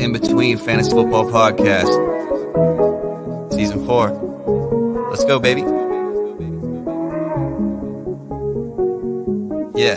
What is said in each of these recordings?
In Between Fantasy Football Podcast, Season 4. Let's go, baby. Yeah.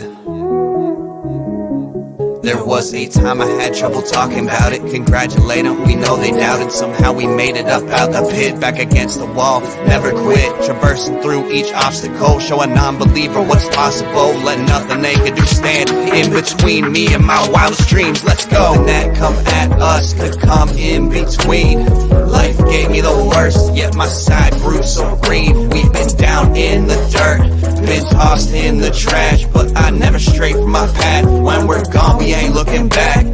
There was a time I had trouble talking about it. Congratulate them, we know they doubted. Somehow we made it up out the pit, back against the wall, never quit. Traversing through each obstacle, show a non-believer what's possible. Let nothing they could do stand in between me and my wildest dreams. Let's go. And that come at us could come in between. Life gave me the worst, yet my side grew so green. We've been down in the dirt, been tossed in the trash, but I never stray from my path. When we're gone, we ain't looking back.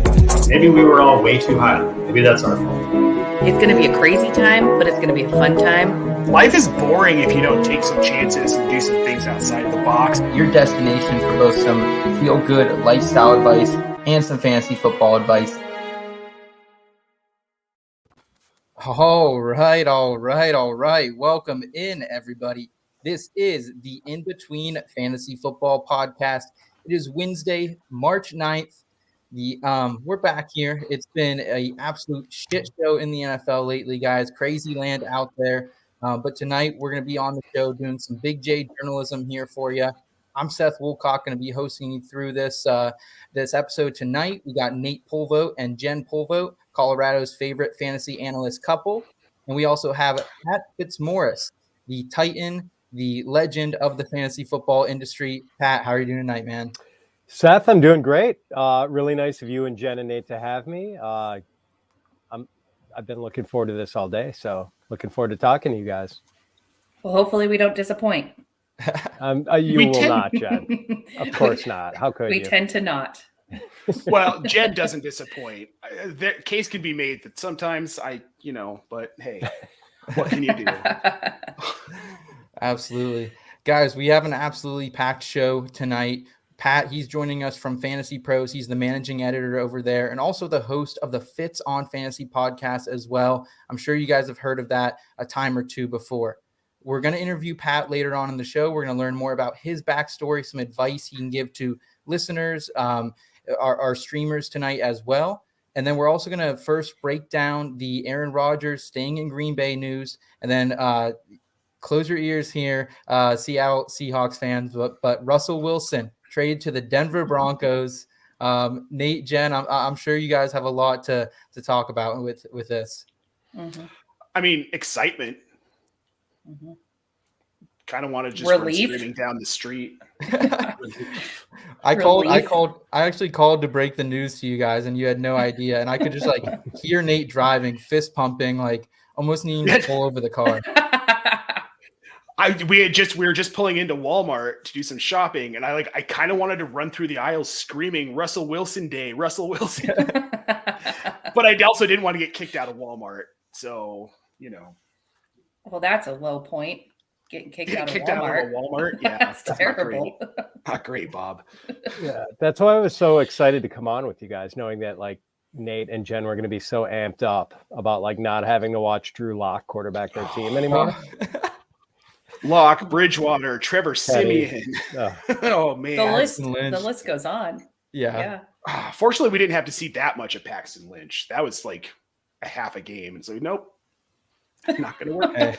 Maybe we were all way too high. Maybe that's our fault. It's going to be a crazy time, but it's going to be a fun time. Life is boring if you don't take some chances and do some things outside the box. Your destination for both some feel-good lifestyle advice and some fantasy football advice. All right. Welcome in, everybody. This is the In Between Fantasy Football Podcast. It is Wednesday, March 9th. We're back here. It's been an absolute shit show in the NFL lately, guys. Crazy land out there. But tonight we're going to be on the show doing some Big J journalism here for you. I'm Seth Woolcock, going to be hosting you through this episode tonight. We got Nate Pulvote and Jen Pulvote, Colorado's favorite fantasy analyst couple. And we also have Pat Fitzmaurice, the Titan, the legend of the fantasy football industry. Pat, how are you doing tonight, man? Seth, I'm doing great. Really nice of you and Jen and Nate to have me. I've been looking forward to this all day, so looking forward to talking to you guys. Well, hopefully we don't disappoint. You will not, Jen. Of course not. How could you? We tend to not. Well, Jen doesn't disappoint. The case can be made that sometimes but hey, what can you do? Absolutely. Guys, we have an absolutely packed show tonight. Pat, he's joining us from FantasyPros. He's the managing editor over there and also the host of the Fits on Fantasy podcast as well. I'm sure you guys have heard of that a time or two before. We're going to interview Pat later on in the show. We're going to learn more about his backstory, some advice he can give to listeners, our streamers tonight as well. And then we're also going to first break down the Aaron Rodgers staying in Green Bay news, and then close your ears here, Seattle Seahawks fans, but Russell Wilson traded to the Denver Broncos. Nate, Jen, I'm sure you guys have a lot to talk about with this. Mm-hmm. I mean, excitement. Mm-hmm. Kind of want to just run screaming down the street. I actually called to break the news to you guys, and you had no idea. And I could just hear Nate driving, fist pumping, almost needing to pull over the car. We were just pulling into Walmart to do some shopping, and I kind of wanted to run through the aisles screaming Russell Wilson Day, Russell Wilson. But I also didn't want to get kicked out of Walmart. So, Well, that's a low point. Getting kicked out of Walmart. Yeah, that's terrible. Not great, Bob. Yeah, that's why I was so excited to come on with you guys, knowing that Nate and Jen were going to be so amped up about not having to watch Drew Lock quarterback their team anymore. Locke, Bridgewater, Trevor Siemian. Oh man, the list goes on. Yeah. Fortunately, we didn't have to see that much of Paxton Lynch. That was a half a game, and so nope, not going to work. Hey,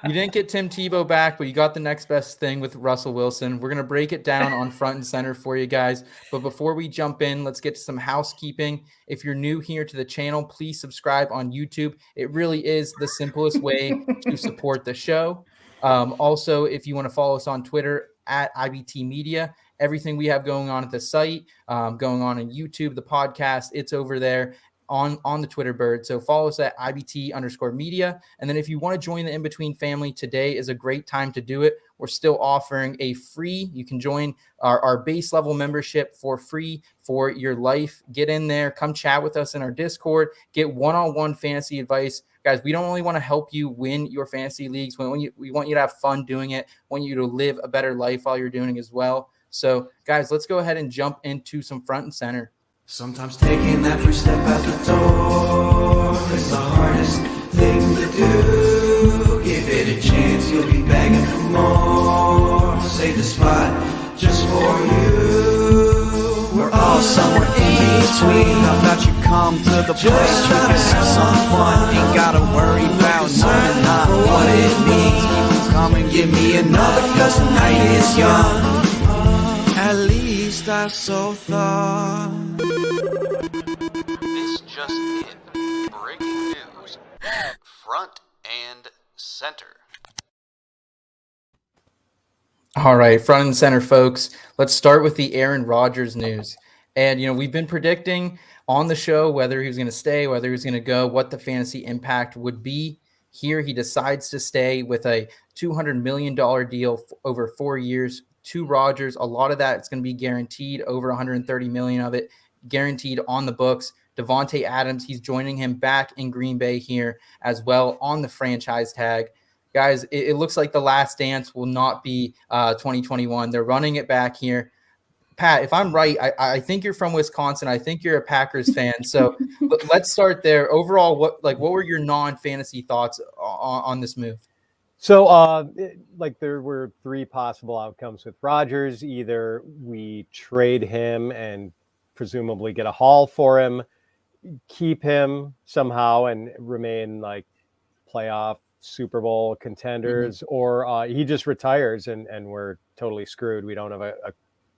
you didn't get Tim Tebow back, but you got the next best thing with Russell Wilson. We're going to break it down on front and center for you guys. But before we jump in, let's get to some housekeeping. If you're new here to the channel, please subscribe on YouTube. It really is the simplest way to support the show. Also, if you want to follow us on Twitter at IBT Media, everything we have going on at the site, going on YouTube, the podcast, it's over there on the Twitter bird. So follow us at IBT_media. And then if you want to join the In Between family, today is a great time to do it. We're still offering a free, you can join our base level membership for free for your life. Get in there, come chat with us in our Discord, get one-on-one fantasy advice. Guys, we don't only want to help you win your fantasy leagues. We want you to have fun doing it. We want you to live a better life while you're doing it as well. So, guys, let's go ahead and jump into some front and center. Sometimes taking that first step out the door is the hardest thing to do. Give it a chance, you'll be begging for more. Save the spot just for you. We're all somewhere in between. How about you come to the place where you see someone? Ain't gotta worry about knowing not what it means. Come and give me another, cause the night is young. At least I so thought. This just in. Breaking news. Front and center. All right, front and center, folks. Let's start with the Aaron Rodgers news. And, we've been predicting on the show whether he was going to stay, whether he was going to go, what the fantasy impact would be. Here, he decides to stay with a $200 million deal over 4 years to Rodgers. A lot of that is going to be guaranteed, over $130 million of it guaranteed on the books. Davante Adams, he's joining him back in Green Bay here as well on the franchise tag. Guys, it looks like the last dance will not be 2021. They're running it back here. Pat, if I'm right, I think you're from Wisconsin. I think you're a Packers fan. So let's start there. Overall, what were your non-fantasy thoughts on this move? So, there were 3 possible outcomes with Rodgers. Either we trade him and presumably get a haul for him, keep him somehow and remain playoff Super Bowl contenders, or he just retires and we're totally screwed. We don't have a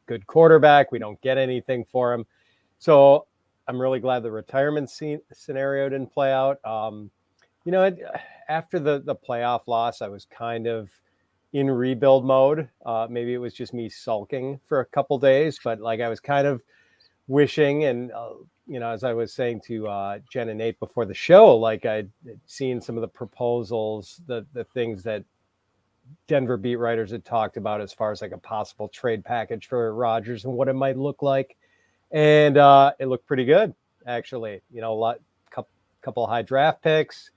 good quarterback. We don't get anything for him. So I'm really glad the retirement scenario didn't play out. After the playoff loss, I was kind of in rebuild mode. Maybe it was just me sulking for a couple days, but I was kind of wishing, and as I was saying to Jen and Nate before the show, I'd seen some of the proposals, the things that Denver beat writers had talked about as far as a possible trade package for Rodgers and what it might look like. And it looked pretty good, actually. Couple high draft picks,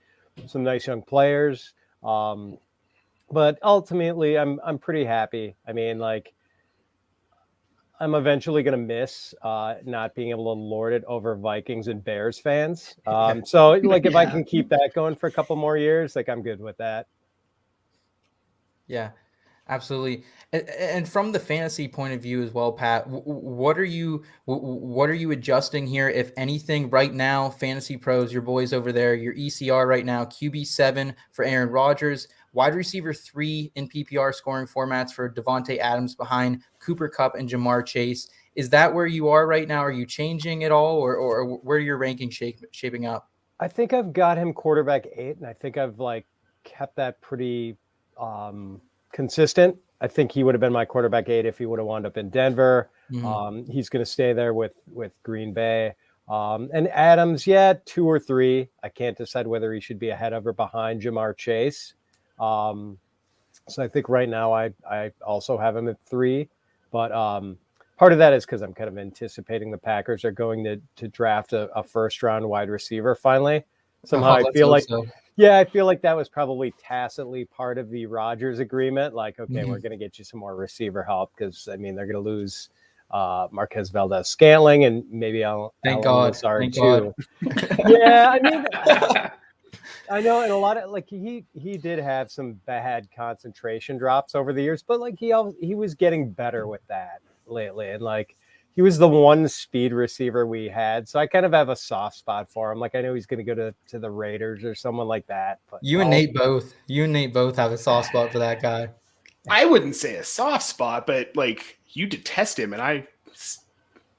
some nice young players. But ultimately, I'm pretty happy. I mean, I'm eventually going to miss not being able to lord it over Vikings and Bears fans. So if I can keep that going for a couple more years, I'm good with that. Yeah, absolutely. And from the fantasy point of view as well, Pat, what are you adjusting here, if anything, right now? FantasyPros, your boys over there, your ECR right now, QB7 for Aaron Rodgers, wide receiver 3 in PPR scoring formats for Davante Adams behind Cooper Kupp and Jamar Chase. Is that where you are right now? Are you changing at all, or where are your rankings shaping up? I think I've got him quarterback 8, and I think I've kept that pretty consistent. I think he would have been my quarterback 8 if he would have wound up in Denver. He's going to stay there with Green Bay. And Adams, 2 or 3. I can't decide whether he should be ahead of or behind Jamar Chase. So I think right now I also have him at 3. But part of that is because I'm kind of anticipating the Packers are going to draft a first-round wide receiver finally. Somehow I feel like so. Yeah, I feel like that was probably tacitly part of the Rodgers agreement. Okay, we're going to get you some more receiver help because, they're going to lose Marquez Valdez-Scantling and maybe Thank God. too. Yeah, I know, and a lot of he did have some bad concentration drops over the years, but he was getting better with that lately, and he was the one speed receiver we had. So I kind of have a soft spot for him. I know he's going to go to the Raiders or someone like that. But You and Nate both have a soft spot for that guy. I wouldn't say a soft spot, but you detest him and I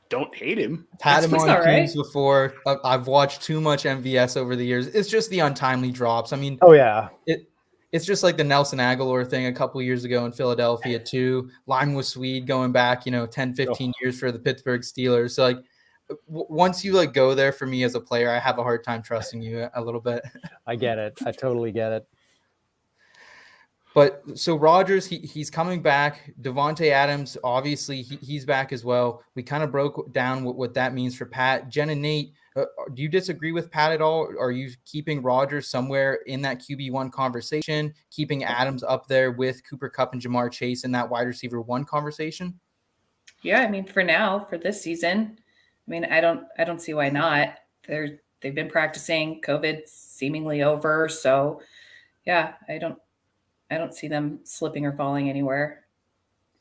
don't hate him. Had him on teams before. I've watched too much MVS over the years. It's just the untimely drops. I mean, oh yeah. It's just like the Nelson Aguilar thing a couple years ago in Philadelphia too. Lime with Swede going back, 10, 15 years for the Pittsburgh Steelers. So once you go there, for me as a player, I have a hard time trusting you a little bit. I get it. I totally get it. But so Rodgers, he's coming back. Davante Adams, obviously he's back as well. We kind of broke down what that means for Pat. Jen and Nate, do you disagree with Pat at all? Are you keeping Rodgers somewhere in that QB1 conversation, keeping Adams up there with Cooper Kupp and Jamar Chase in that wide receiver 1 conversation? Yeah, for now, for this season, I don't see why not. They've been practicing. COVID's seemingly over, so yeah, I don't see them slipping or falling anywhere.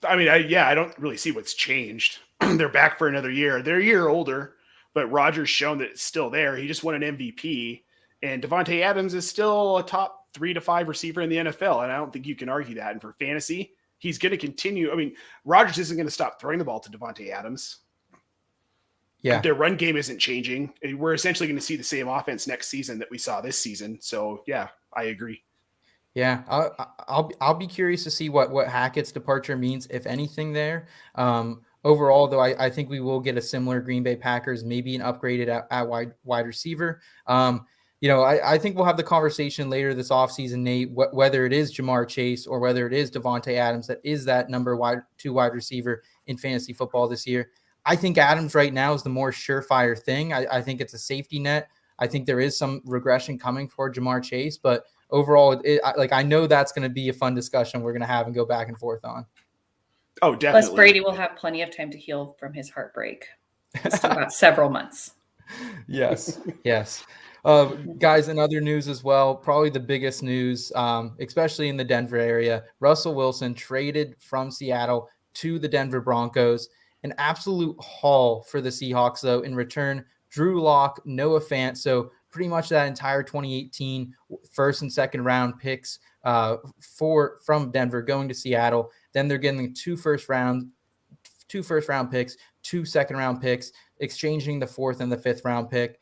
I don't really see what's changed. They're back for another year. They're a year older, but Rodgers shown that it's still there. He just won an MVP, and Davante Adams is still a top 3 to 5 receiver in the NFL, and I don't think you can argue that. And for fantasy, he's going to continue. I mean, Rodgers isn't going to stop throwing the ball to Davante Adams. Yeah. Their run game isn't changing. We're essentially going to see the same offense next season that we saw this season. So, yeah, I agree. Yeah, I'll be curious to see what Hackett's departure means, if anything, there. Overall, though, I think we will get a similar Green Bay Packers, maybe an upgraded at wide receiver. I think we'll have the conversation later this offseason, Nate, whether it is Jamar Chase or whether it is Davante Adams that is that number 2 wide receiver in fantasy football this year. I think Adams right now is the more surefire thing. I think it's a safety net. I think there is some regression coming for Jamar Chase, but overall, I know that's going to be a fun discussion we're going to have and go back and forth on. Oh, definitely. Plus, Brady will have plenty of time to heal from his heartbreak. It's still got several months. Yes. Guys, in other news as well, probably the biggest news, especially in the Denver area, Russell Wilson traded from Seattle to the Denver Broncos. An absolute haul for the Seahawks, though. In return, Drew Lock, Noah Fant, so pretty much that entire 2018 first and second round picks from Denver going to Seattle. Then they're getting 2 first round picks, 2 second round picks, exchanging the 4th and the 5th round pick.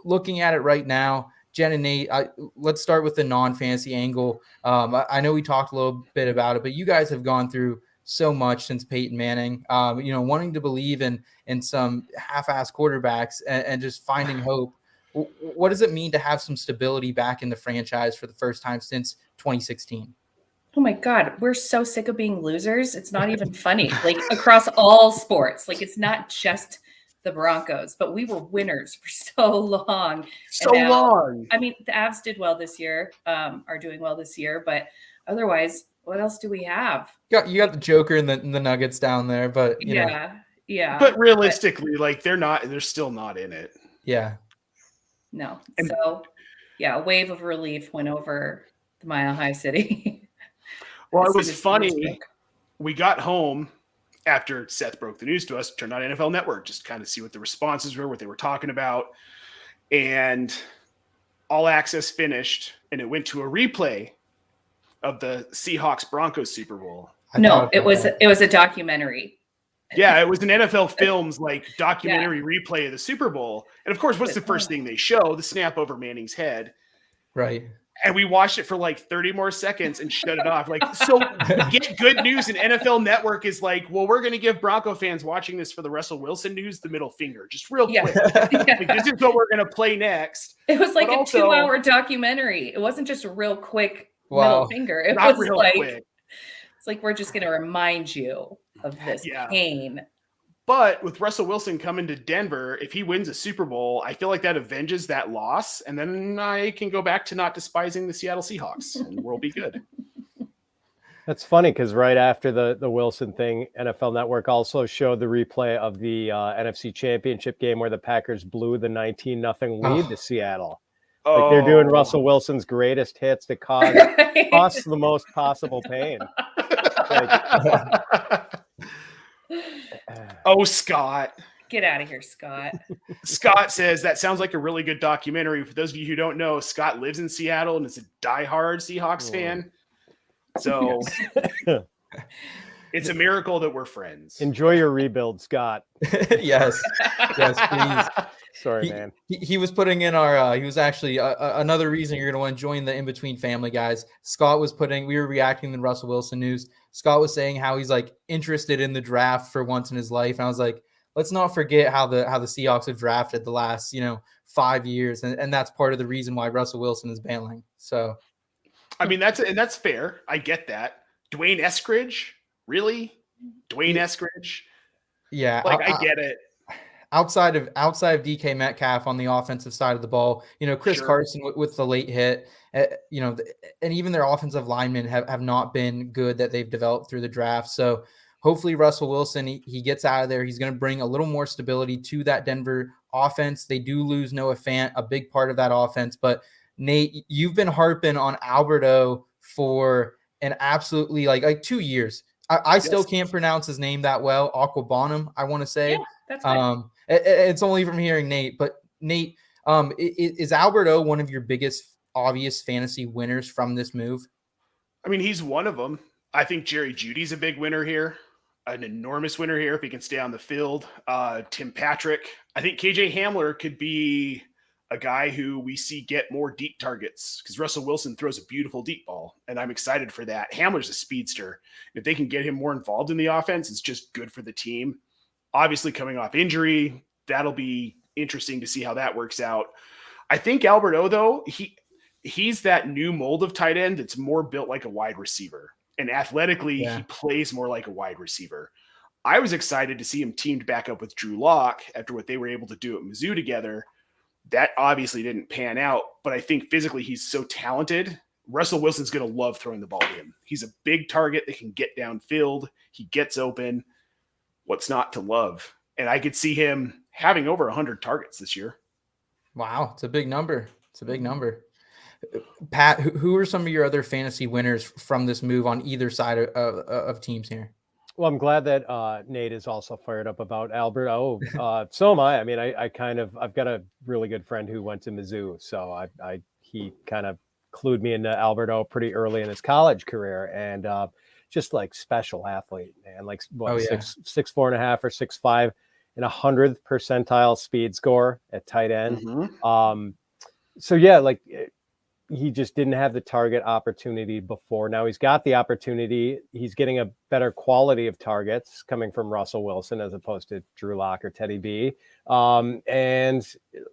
Looking at it right now, Jen and Nate, let's start with the non-fantasy angle. I know we talked a little bit about it, but you guys have gone through so much since Peyton Manning, wanting to believe in some half-ass quarterbacks and just finding hope. What does it mean to have some stability back in the franchise for the first time since 2016? Oh my God, we're so sick of being losers. It's not even funny. Like across all sports, like it's not just the Broncos, but we were winners for so long. Long. I mean, the Avs did well this year, are doing well this year, but otherwise, what else do we have? You got the Joker and the Nuggets down there, but yeah. But realistically, they're still not in it. Yeah. No. So, yeah, a wave of relief went over the Mile High City. Well, it was funny. We got home after Seth broke the news to us, turned on NFL Network, just kind of see what the responses were, what they were talking about. And All Access finished, and it went to a replay of the Seahawks Broncos Super Bowl. It was a documentary. Yeah, it was an NFL Films documentary replay of the Super Bowl. And of course, what's the first thing they show? The snap over Manning's head. Right. And we watched it for 30 more seconds and shut it off. So get good news, and NFL Network is well, we're going to give Bronco fans watching this for the Russell Wilson news the middle finger, just real quick. This is what we're going to play next. It was a 2-hour documentary. It wasn't just a real quick middle finger. It was quick. It's we're just going to remind you of this pain. But with Russell Wilson coming to Denver, if he wins a Super Bowl, I feel like that avenges that loss. And then I can go back to not despising the Seattle Seahawks and we'll be good. That's funny because right after the Wilson thing, NFL Network also showed the replay of the NFC Championship game where the Packers blew the 19-0 lead to Seattle. They're doing Russell Wilson's greatest hits that cause the most possible pain. Oh, Scott. Get out of here, Scott. Scott says that sounds like a really good documentary. For those of you who don't know, Scott lives in Seattle and is a diehard Seahawks fan. So it's a miracle that we're friends. Enjoy your rebuild, Scott. Yes, please. Sorry, man. He was putting in our, he was actually another reason you're going to want to join the In-Between family, guys. Scott was we were reacting to the Russell Wilson news. Scott was saying how he's interested in the draft for once in his life. And I was like, let's not forget how the Seahawks have drafted the last, 5 years. And that's part of the reason why Russell Wilson is bailing. So, I mean, that's fair. I get that. Dwayne Eskridge, really? Dwayne Eskridge? Yeah. I get it. Outside of DK Metcalf on the offensive side of the ball, Chris Carson with the late hit, and even their offensive linemen have not been good that they've developed through the draft. So hopefully Russell Wilson, he gets out of there. He's going to bring a little more stability to that Denver offense. They do lose Noah Fant, a big part of that offense. But Nate, you've been harping on Alberto for an absolutely 2 years. I still can't pronounce his name that well. Aquabanum, I want to say. That's fine. It's only from hearing Nate, but Nate, is Albert O one of your biggest obvious fantasy winners from this move? I mean, he's one of them. I think Jerry Judy's a big winner here, an enormous winner here if he can stay on the field. Tim Patrick. I think KJ Hamler could be a guy who we see get more deep targets because Russell Wilson throws a beautiful deep ball, and I'm excited for that. Hamler's a speedster. If they can get him more involved in the offense, it's just good for the team. Obviously, coming off injury, that'll be interesting to see how that works out. I think Albert O, though, he's that new mold of tight end that's more built like a wide receiver. And athletically, he plays more like a wide receiver. I was excited to see him teamed back up with Drew Lock after what they were able to do at Mizzou together. That obviously didn't pan out, but I think physically he's so talented. Russell Wilson's going to love throwing the ball to him. He's a big target that can get downfield. He gets open. What's not to love? And I could see him having over 100 targets this year. Wow, it's a big number. It's a big number. Pat, who are some of your other fantasy winners from this move on either side of teams here? Well, I'm glad that Nate is also fired up about Albert O. So am I. I mean, I've got a really good friend who went to Mizzou, so he kind of clued me into Albert O pretty early in his college career, and just like special athlete, man. Like 6'4.5" or 6'5" and 100th percentile speed score at tight end. Mm-hmm. So yeah, like he just didn't have the target opportunity before. Now he's got the opportunity. He's getting a better quality of targets coming from Russell Wilson as opposed to Drew Lock or Teddy B. And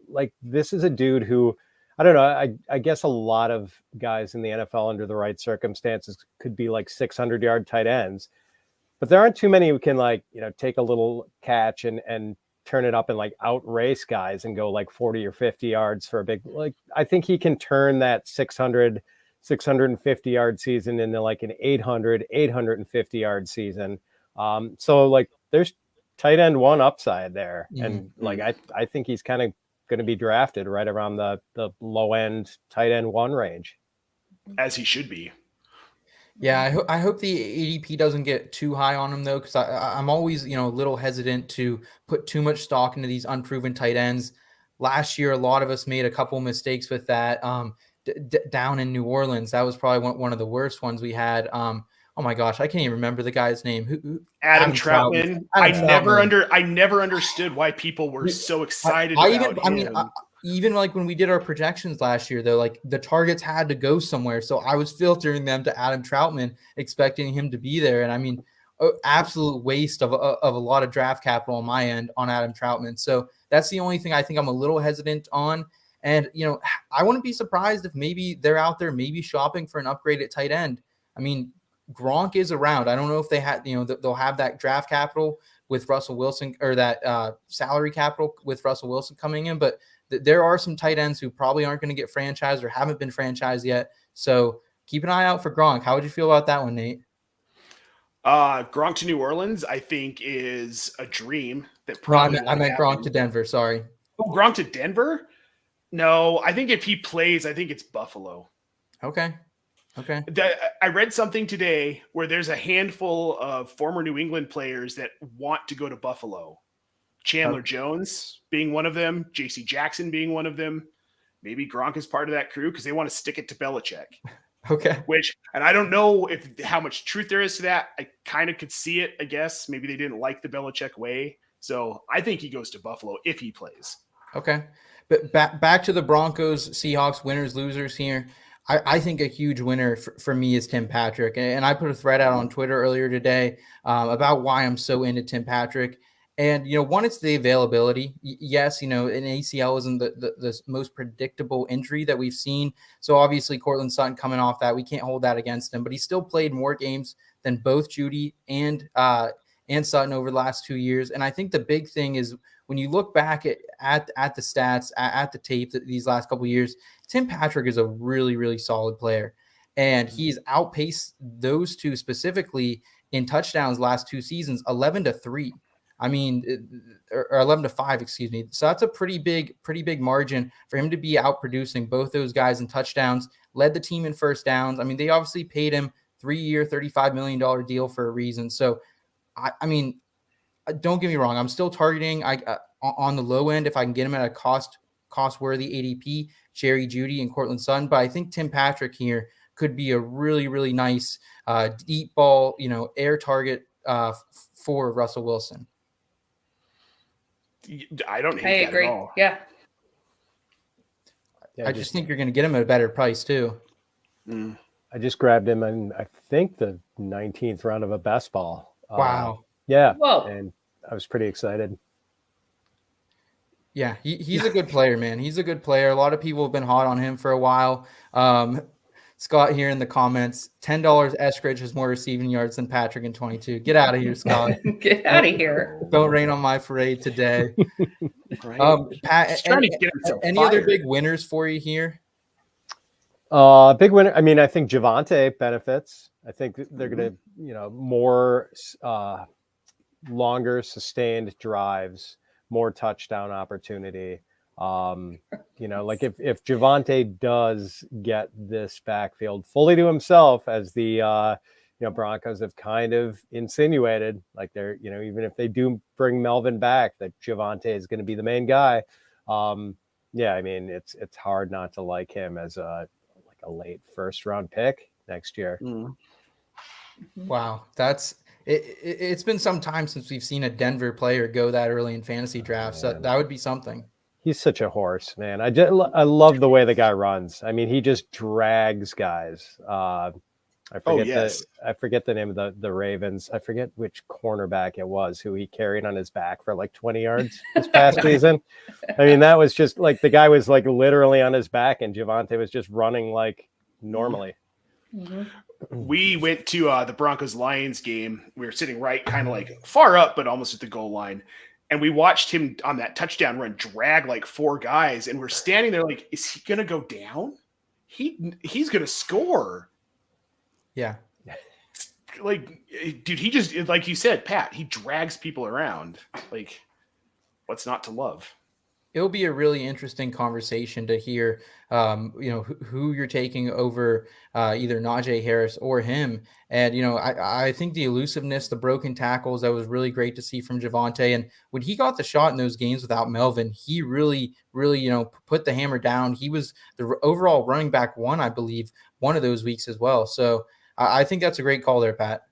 like, this is a dude who, I don't know, I guess a lot of guys in the NFL under the right circumstances could be like 600-yard tight ends, but there aren't too many who can, like, you know, take a little catch and turn it up and like outrace guys and go like 40 or 50 yards for a big, like, I think he can turn that 650-yard season into like an 850-yard season. So like, there's tight end one upside there. Mm-hmm. And like, I think he's kind of going to be drafted right around the low end tight end one range. As he should be. Yeah, I hope the ADP doesn't get too high on him, though, because I'm always, a little hesitant to put too much stock into these unproven tight ends. Last year, a lot of us made a couple mistakes with that. Down in New Orleans, that was probably one of the worst ones we had. Oh my gosh, I can't even remember the guy's name. Who Adam Troutman. I never understood why people were so excited about him. Even like when we did our projections last year, though, like the targets had to go somewhere. So I was filtering them to Adam Troutman, expecting him to be there. And I mean, absolute waste of a lot of draft capital on my end on Adam Troutman. So that's the only thing I think I'm a little hesitant on. And, I wouldn't be surprised if maybe they're out there, maybe shopping for an upgrade at tight end. I mean, Gronk is around. I don't know if they had, they'll have that draft capital with Russell Wilson, or that salary capital with Russell Wilson coming in, but there are some tight ends who probably aren't going to get franchised or haven't been franchised yet. So keep an eye out for Gronk. How would you feel about that one, Nate? Gronk to New Orleans, I think, is a dream. That probably I meant Gronk to Denver. Sorry. Oh, Gronk to Denver? No, I think if he plays, I think it's Buffalo. Okay. I read something today where there's a handful of former New England players that want to go to Buffalo. Chandler Jones being one of them, J.C. Jackson being one of them. Maybe Gronk is part of that crew because they want to stick it to Belichick. Okay. And I don't know how much truth there is to that. I kind of could see it, I guess. Maybe they didn't like the Belichick way. So I think he goes to Buffalo if he plays. Okay. But back to the Broncos, Seahawks, winners, losers here. I think a huge winner for me is Tim Patrick. And I put a thread out on Twitter earlier today about why I'm so into Tim Patrick. And, one, it's the availability. Yes, an ACL isn't the most predictable injury that we've seen. So obviously Cortland Sutton coming off that, we can't hold that against him, but he still played more games than both Judy and Sutton over the last 2 years. And I think the big thing is when you look back at the stats, at the tape these last couple of years, Tim Patrick is a really, really solid player. And he's outpaced those two specifically in touchdowns last 2 seasons, 11-3. I mean, or 11-5, excuse me. So that's a pretty big margin for him to be out producing both those guys in touchdowns, led the team in first downs. I mean, they obviously paid him 3-year, $35 million deal for a reason. So, I mean, don't get me wrong. I'm still targeting on the low end if I can get him at a cost-worthy ADP, Jerry Jeudy and Cortland Sutton. But I think Tim Patrick here could be a really, really nice deep ball, air target for Russell Wilson. I don't I hate that agree. at all. Yeah. Yeah, I just think you're going to get him at a better price too. I just grabbed him in, I think, the 19th round of a best ball. Wow. Yeah. Whoa. And I was pretty excited. Yeah, he's a good player, man. He's a good player. A lot of people have been hot on him for a while. Scott here in the comments, $10 Eskridge has more receiving yards than Patrick in 22. Get out of here, Scott. Get out of here. Don't rain on my parade today. Right? Pat, Trying to get himself any other fired. big winners for you here? Big winner. I mean, I think Javonte benefits. I think they're going to, more longer sustained drives, more touchdown opportunity. Like if Javonte does get this backfield fully to himself, as the Broncos have kind of insinuated, like they're, even if they do bring Melvin back, that Javonte is going to be the main guy. Yeah, I mean, it's hard not to like him as a late first round pick next year. Wow, it's been some time since we've seen a Denver player go that early in fantasy drafts. So that would be something. He's such a horse, man. I love the way the guy runs. I mean, he just drags guys. I forget the name of the Ravens. I forget which cornerback it was who he carried on his back for like 20 yards this past season. I mean, that was just like the guy was like literally on his back, and Javonte was just running like normally. We went to the Broncos-Lions game. We were sitting right kind of like far up, but almost at the goal line. And we watched him on that touchdown run drag like 4 guys. And we're standing there like, is he going to go down? He's going to score. Yeah. Like, dude, he just, like you said, Pat, he drags people around. Like, what's not to love? It'll be a really interesting conversation to hear, who you're taking over either Najee Harris or him. And, I think the elusiveness, the broken tackles, that was really great to see from Javonte. And when he got the shot in those games without Melvin, he really, really, put the hammer down. He was the overall running back 1, I believe, one of those weeks as well. So I think that's a great call there, Pat.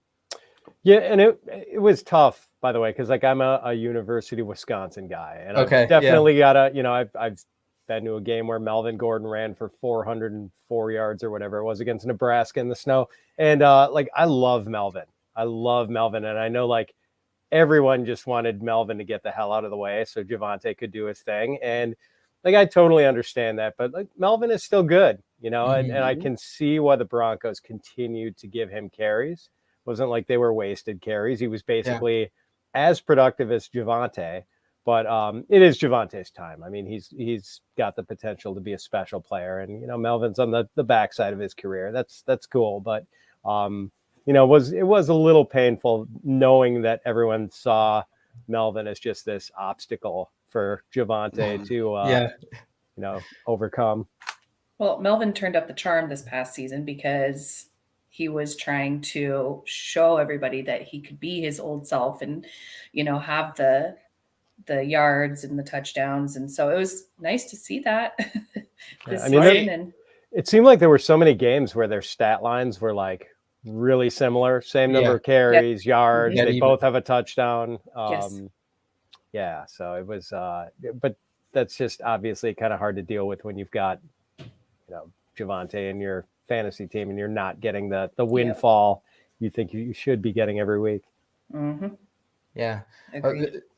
Yeah, and it was tough, by the way, because like I'm a University of Wisconsin guy, and I've definitely got to, I've been to a game where Melvin Gordon ran for 404 yards or whatever it was against Nebraska in the snow, and I love Melvin, and I know like everyone just wanted Melvin to get the hell out of the way so Javonte could do his thing, and like I totally understand that, but like Melvin is still good, and I can see why the Broncos continued to give him carries. Wasn't like they were wasted carries. He was basically as productive as Javonte, but it is Javonte's time. I mean, he's got the potential to be a special player, and Melvin's on the backside of his career. That's cool, but it was a little painful knowing that everyone saw Melvin as just this obstacle for Javonte to overcome. Well, Melvin turned up the charm this past season because he was trying to show everybody that he could be his old self and, have the yards and the touchdowns. And so it was nice to see that this season. It seemed like there were so many games where their stat lines were like really similar, same number of carries, yards. They both have a touchdown. Yeah. So it was, but that's just obviously kind of hard to deal with when you've got, Javonte in your fantasy team and you're not getting the windfall you think you should be getting every week. Yeah.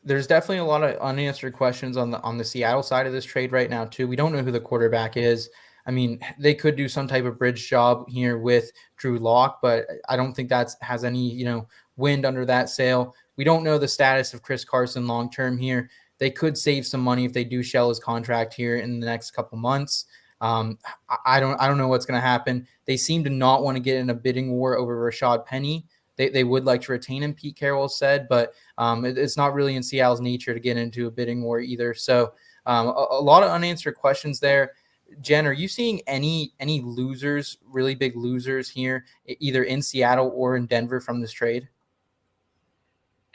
There's definitely a lot of unanswered questions on the Seattle side of this trade right now too. We don't know who the quarterback is. I mean, they could do some type of bridge job here with Drew Lock, but I don't think that has any, wind under that sail. We don't know the status of Chris Carson long-term here. They could save some money if they do shell his contract here in the next couple months. I don't know what's going to happen. They seem to not want to get in a bidding war over Rashad Penny. They would like to retain him, Pete Carroll said, but it's not really in Seattle's nature to get into a bidding war either. So a lot of unanswered questions there. Jen, are you seeing any losers, really big losers here, either in Seattle or in Denver from this trade?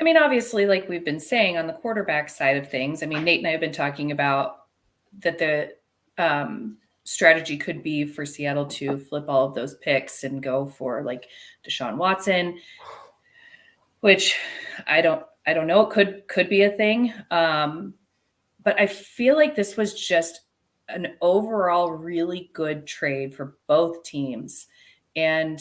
I mean, obviously, like we've been saying on the quarterback side of things, I mean, Nate and I have been talking about that the strategy could be for Seattle to flip all of those picks and go for like Deshaun Watson, which I don't know. It could be a thing. But I feel like this was just an overall really good trade for both teams. And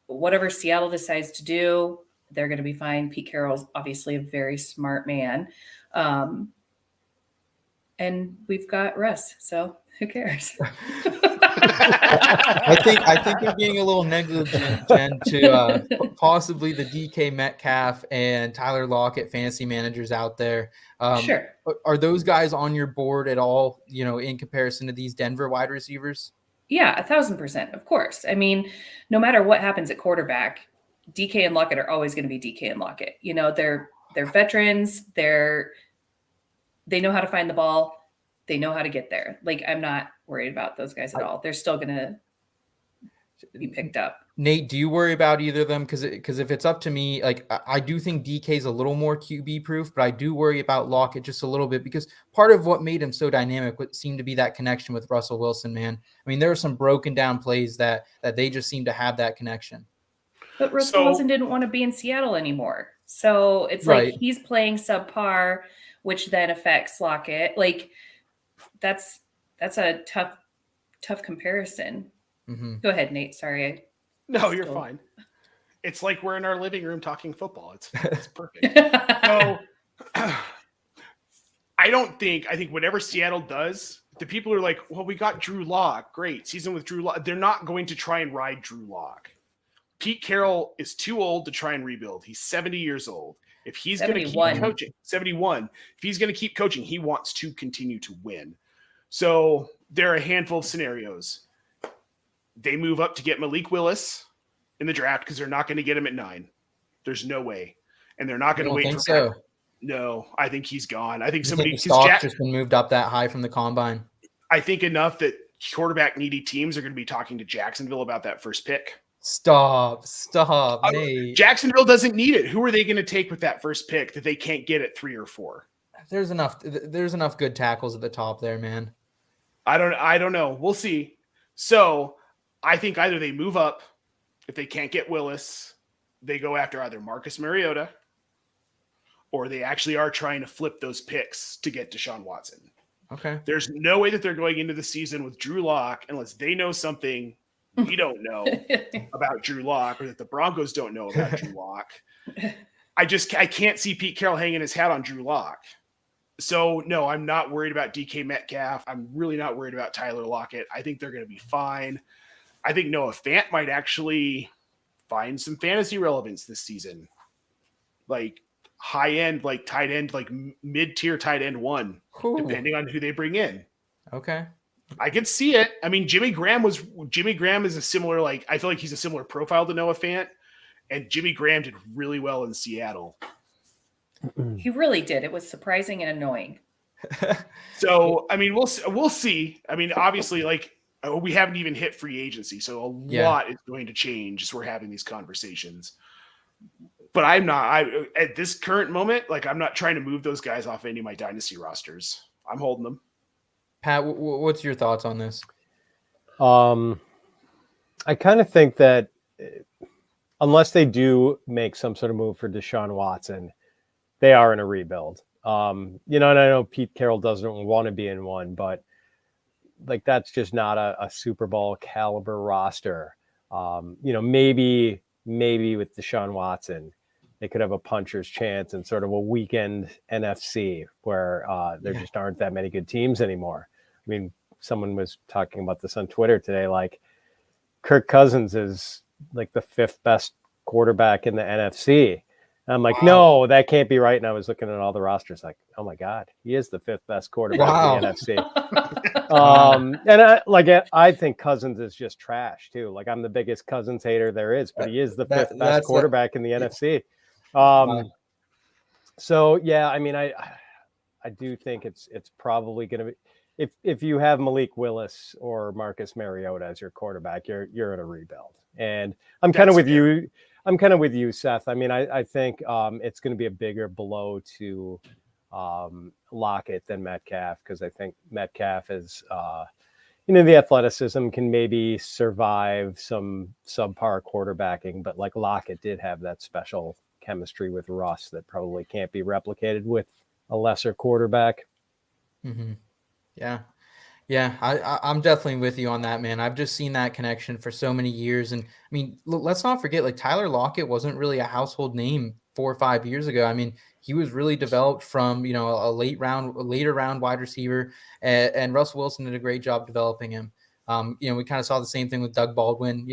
whatever Seattle decides to do, they're going to be fine. Pete Carroll's obviously a very smart man. And we've got Russ, so who cares? I think you're being a little negligent, Jen, to possibly the DK Metcalf and Tyler Lockett fantasy managers out there. Sure. Are those guys on your board at all, in comparison to these Denver wide receivers? Yeah, 1,000%, of course. I mean, no matter what happens at quarterback, DK and Lockett are always going to be DK and Lockett. They're veterans. They know how to find the ball. They know how to get there. Like, I'm not worried about those guys at all. They're still going to be picked up. Nate, do you worry about either of them? Because if it's up to me, like I do think DK is a little more QB proof, but I do worry about Lockett just a little bit because part of what made him so dynamic seemed to be that connection with Russell Wilson, man. I mean, there are some broken down plays that they just seem to have that connection. But Russell Wilson didn't want to be in Seattle anymore. So it's like he's playing subpar, which then affects Lockett. Like that's a tough comparison. Mm-hmm. Go ahead, Nate. Sorry. No, you're fine. It's like we're in our living room talking football. It's perfect. So I think whatever Seattle does, the people are like, well, we got Drew Lock. Great. Season with Drew Lock. They're not going to try and ride Drew Lock. Pete Carroll is too old to try and rebuild. He's 70 years old. If he's going to keep coaching, 71, if he's going to keep coaching, he wants to continue to win. So there are a handful of scenarios. They move up to get Malik Willis in the draft because they're not going to get him at 9. There's no way. And they're not going to wait for so. No, I think he's gone. I think somebody stock's just been moved up that high from the combine. I think enough that quarterback needy teams are going to be talking to Jacksonville about that first pick. Stop, Nate. Jacksonville doesn't need it. Who are they going to take with that first pick that they can't get at 3 or 4? There's enough good tackles at the top there, man. I don't know. We'll see. So I think either they move up. If they can't get Willis, they go after either Marcus Mariota or they actually are trying to flip those picks to get Deshaun Watson. Okay. There's no way that they're going into the season with Drew Lock unless they know something we don't know about Drew Lock or that the Broncos don't know about Drew Lock. I can't see Pete Carroll hanging his hat on Drew Lock. So, no, I'm not worried about DK Metcalf. I'm really not worried about Tyler Lockett. I think they're going to be fine. I think Noah Fant might actually find some fantasy relevance this season. Like high end, like tight end, like mid-tier tight end 1, depending on who they bring in. Okay. I could see it. I mean, Jimmy Graham is a similar, like, I feel like he's a similar profile to Noah Fant, and Jimmy Graham did really well in Seattle. He really did. It was surprising and annoying. So, I mean, we'll see. I mean, obviously, like, we haven't even hit free agency, so a lot is going to change as we're having these conversations. But at this current moment, like, I'm not trying to move those guys off any of my dynasty rosters. I'm holding them. Pat, what's your thoughts on this? I kind of think that unless they do make some sort of move for Deshaun Watson, they are in a rebuild. And I know Pete Carroll doesn't want to be in one, but like that's just not a Super Bowl caliber roster. Maybe with Deshaun Watson, they could have a puncher's chance in sort of a weekend NFC where there just aren't that many good teams anymore. I mean, someone was talking about this on Twitter today, like Kirk Cousins is like the 5th best quarterback in the NFC. And I'm like, no, that can't be right. And I was looking at all the rosters like, oh my God, he is the 5th best quarterback in the NFC. And I think Cousins is just trash too. Like I'm the biggest Cousins hater there is, but he is the 5th best quarterback in the NFC. So yeah, I mean, I do think it's probably going to be, if you have Malik Willis or Marcus Mariota as your quarterback, you're in a rebuild. And I'm kind of with you. I'm kind of with you, Seth. I mean, I think it's going to be a bigger blow to Lockett than Metcalf, because I think Metcalf is, the athleticism can maybe survive some subpar quarterbacking, but like Lockett did have that special chemistry with Russ that probably can't be replicated with a lesser quarterback. Mm-hmm. Yeah. Yeah, I'm definitely with you on that, man. I've just seen that connection for so many years. And I mean, let's not forget, like Tyler Lockett wasn't really a household name 4 or 5 years ago. I mean, he was really developed from, a later round wide receiver, and Russell Wilson did a great job developing him. We kind of saw the same thing with Doug Baldwin,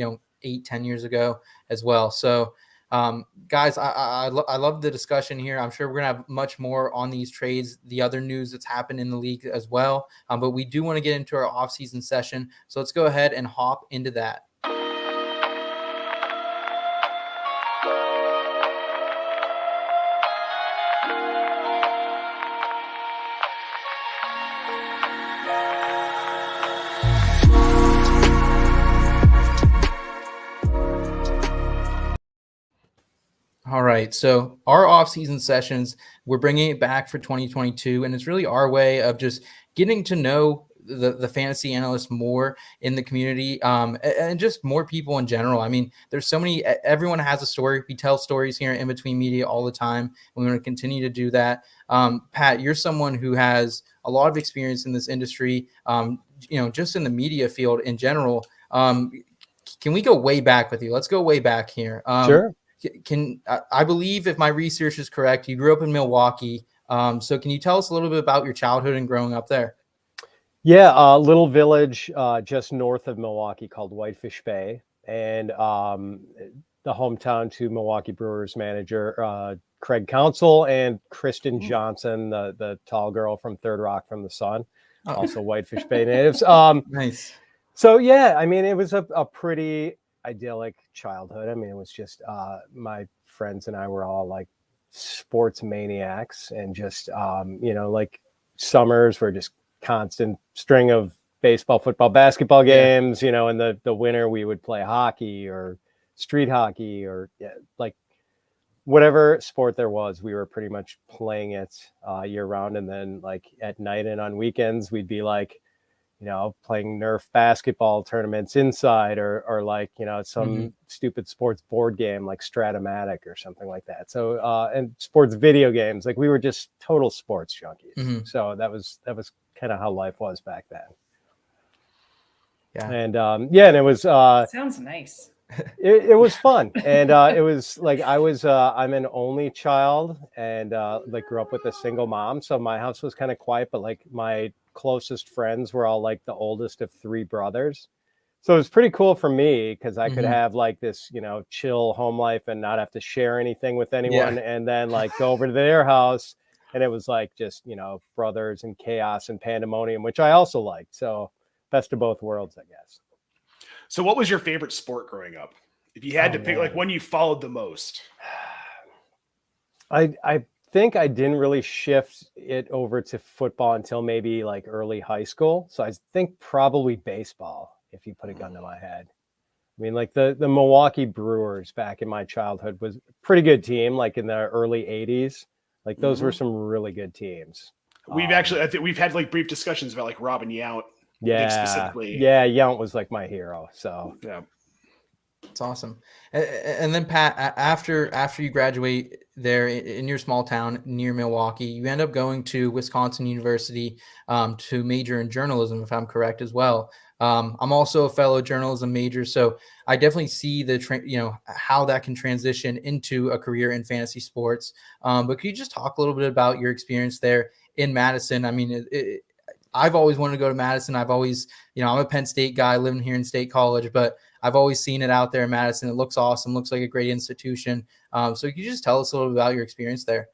8-10 years ago as well. So, guys, I love the discussion here. I'm sure we're gonna have much more on these trades, the other news that's happened in the league as well. But we do want to get into our offseason session. So let's go ahead and hop into that. All right. So our off-season sessions, we're bringing it back for 2022, and it's really our way of just getting to know the fantasy analysts more in the community, and just more people in general. I mean, there's so many. Everyone has a story. We tell stories here in Between Media all the time, and we want to continue to do that. Pat, you're someone who has a lot of experience in this industry. Just in the media field in general. Can we go way back with you? Let's go way back here. Sure. I believe, if my research is correct, you grew up in Milwaukee. So can you tell us a little bit about your childhood and growing up there? Yeah, a little village just north of Milwaukee called Whitefish Bay, and the hometown to Milwaukee Brewers manager Craig Counsell and Kristen Johnson, the tall girl from Third Rock from the Sun, also Whitefish Bay natives. Nice. So yeah, I mean, it was a pretty idyllic childhood. I mean, it was just my friends and I were all like sports maniacs, and just like summers were just constant string of baseball, football, basketball games. In the winter we would play hockey or street hockey or like whatever sport there was, we were pretty much playing it year round. And then like at night and on weekends we'd be like playing Nerf basketball tournaments inside, or like, some stupid sports board game like Stratomatic or something like that. So, and sports video games, like we were just total sports junkies. So that was kind of how life was back then. Yeah. And, and it was, Sounds nice. it was fun. And, it was like, I'm an only child, and, like grew up with a single mom. So my house was kind of quiet, but like my closest friends were all like the oldest of 3 brothers. So it was pretty cool for me, because I could have like this, chill home life and not have to share anything with anyone. And then like go over to their house, and it was like just, brothers and chaos and pandemonium, which I also liked. So best of both worlds, I guess. So what was your favorite sport growing up? If you had to pick like one you followed the most. I think I didn't really shift it over to football until maybe like early high school. So I think probably baseball, if you put a gun to my head. I mean, like the Milwaukee Brewers back in my childhood was a pretty good team, like in the early 80s. Like those were some really good teams. I think we've had like brief discussions about like Robin Yount. Specifically. Yeah, Yount was like my hero. So yeah. It's awesome. And then Pat, after you graduate there in your small town near Milwaukee, you end up going to Wisconsin University to major in journalism, if I'm correct as well. I'm also a fellow journalism major, so I definitely see how that can transition into a career in fantasy sports. But could you just talk a little bit about your experience there in Madison? I mean, I've always wanted to go to Madison. I've always, I'm a Penn State guy living here in State College, but I've always seen it out there in Madison. It looks awesome. Looks like a great institution. So could you just tell us a little bit about your experience there?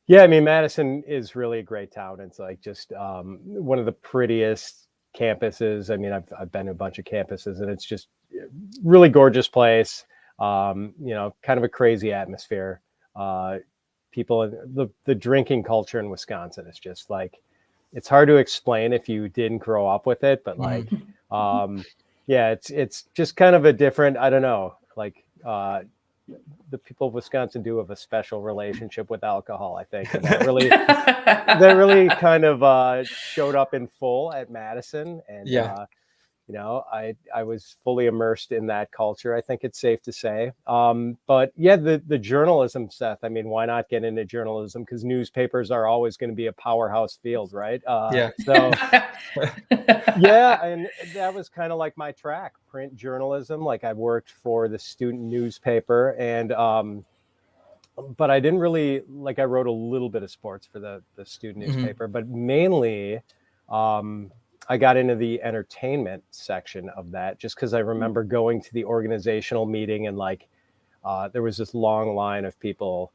Yeah, I mean, Madison is really a great town. It's like just one of the prettiest campuses. I mean, I've been to a bunch of campuses, and it's just really gorgeous place. Kind of a crazy atmosphere. People, the drinking culture in Wisconsin is just like, it's hard to explain if you didn't grow up with it, but like, it's just kind of a different, I don't know, like the people of Wisconsin do have a special relationship with alcohol, I think. And that really kind of showed up in full at Madison. And, I was fully immersed in that culture. I think it's safe to say. But yeah, the journalism, Seth, I mean, why not get into journalism? Because newspapers are always going to be a powerhouse field, right? So yeah, and that was kind of like my track, print journalism. Like I worked for the student newspaper, and but I didn't really I wrote a little bit of sports for the student newspaper, but mainly I got into the entertainment section of that just because I remember going to the organizational meeting and there was this long line of people